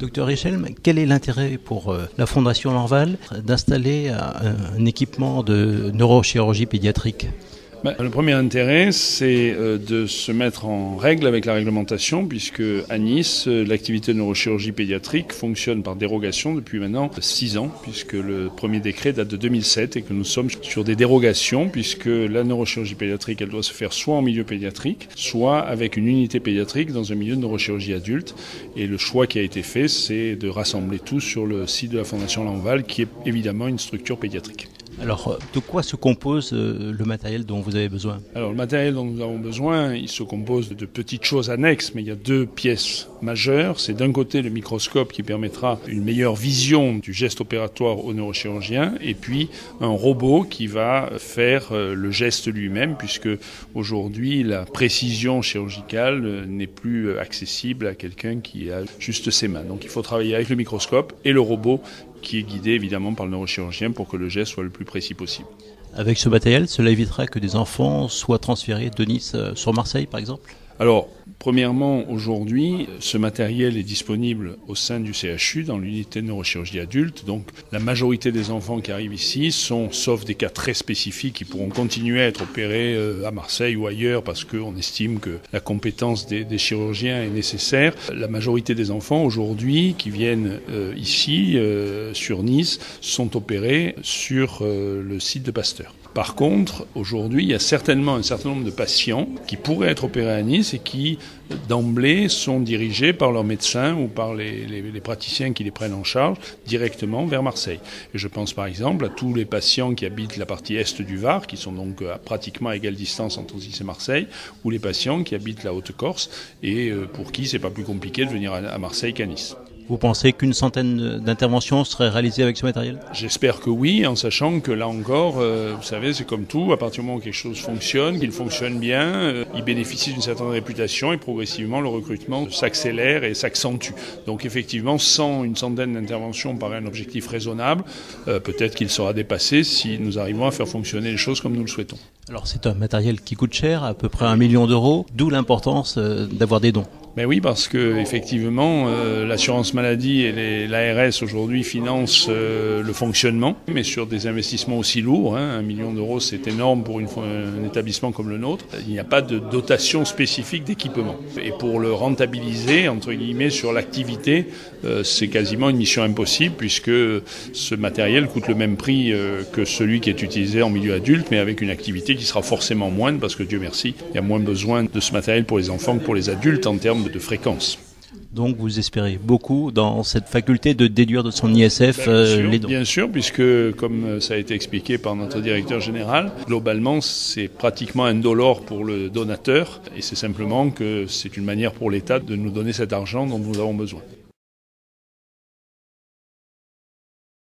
Docteur Richelme, quel est l'intérêt pour la Fondation Lanval d'installer un équipement de neurochirurgie pédiatrique ? Le premier intérêt, c'est de se mettre en règle avec la réglementation, puisque à Nice, l'activité de neurochirurgie pédiatrique fonctionne par dérogation depuis maintenant 6 ans, puisque le premier décret date de 2007 et que nous sommes sur des dérogations, puisque la neurochirurgie pédiatrique, elle doit se faire soit en milieu pédiatrique, soit avec une unité pédiatrique dans un milieu de neurochirurgie adulte. Et le choix qui a été fait, c'est de rassembler tout sur le site de la Fondation Lanval, qui est évidemment une structure pédiatrique. Alors, de quoi se compose le matériel dont vous avez besoin ? Alors, le matériel dont nous avons besoin, il se compose de petites choses annexes, mais il y a 2 pièces majeures. C'est d'un côté le microscope qui permettra une meilleure vision du geste opératoire au neurochirurgien, et puis un robot qui va faire le geste lui-même, puisque aujourd'hui, la précision chirurgicale n'est plus accessible à quelqu'un qui a juste ses mains. Donc, il faut travailler avec le microscope et le robot, qui est guidé évidemment par le neurochirurgien pour que le geste soit le plus précis possible. Avec ce matériel, cela évitera que des enfants soient transférés de Nice sur Marseille, par exemple ? Alors, premièrement, aujourd'hui, ce matériel est disponible au sein du CHU, dans l'unité de neurochirurgie adulte. Donc, la majorité des enfants qui arrivent ici sont, sauf des cas très spécifiques, qui pourront continuer à être opérés à Marseille ou ailleurs parce qu'on estime que la compétence des chirurgiens est nécessaire. La majorité des enfants, aujourd'hui, qui viennent ici, sur Nice, sont opérés sur le site de Pasteur. Par contre, aujourd'hui, il y a certainement un certain nombre de patients qui pourraient être opérés à Nice et qui, d'emblée, sont dirigés par leur médecin ou par les praticiens qui les prennent en charge directement vers Marseille. Et je pense par exemple à tous les patients qui habitent la partie est du Var, qui sont donc à pratiquement égale distance entre Nice et Marseille, ou les patients qui habitent la Haute-Corse et pour qui c'est pas plus compliqué de venir à Marseille qu'à Nice. Vous pensez qu'une centaine d'interventions seraient réalisées avec ce matériel ? J'espère que oui, en sachant que là encore, vous savez, c'est comme tout, à partir du moment où quelque chose fonctionne, qu'il fonctionne bien, il bénéficie d'une certaine réputation et progressivement le recrutement s'accélère et s'accentue. Donc effectivement, sans une centaine d'interventions paraît un objectif raisonnable. Peut-être qu'il sera dépassé si nous arrivons à faire fonctionner les choses comme nous le souhaitons. Alors c'est un matériel qui coûte cher, à peu près 1 million d'euros, d'où l'importance d'avoir des dons. Mais oui, parce que effectivement, l'assurance maladie et l'ARS aujourd'hui financent le fonctionnement, mais sur des investissements aussi lourds. 1 million d'euros, c'est énorme pour un établissement comme le nôtre. Il n'y a pas de dotation spécifique d'équipement. Et pour le rentabiliser, entre guillemets, sur l'activité, c'est quasiment une mission impossible, puisque ce matériel coûte le même prix que celui qui est utilisé en milieu adulte, mais avec une activité qui sera forcément moindre, parce que Dieu merci, il y a moins besoin de ce matériel pour les enfants que pour les adultes en termes de fréquence. Donc vous espérez beaucoup dans cette faculté de déduire de son ISF les dons. Bien sûr, puisque comme ça a été expliqué par notre directeur général, globalement c'est pratiquement indolore pour le donateur et c'est simplement que c'est une manière pour l'État de nous donner cet argent dont nous avons besoin.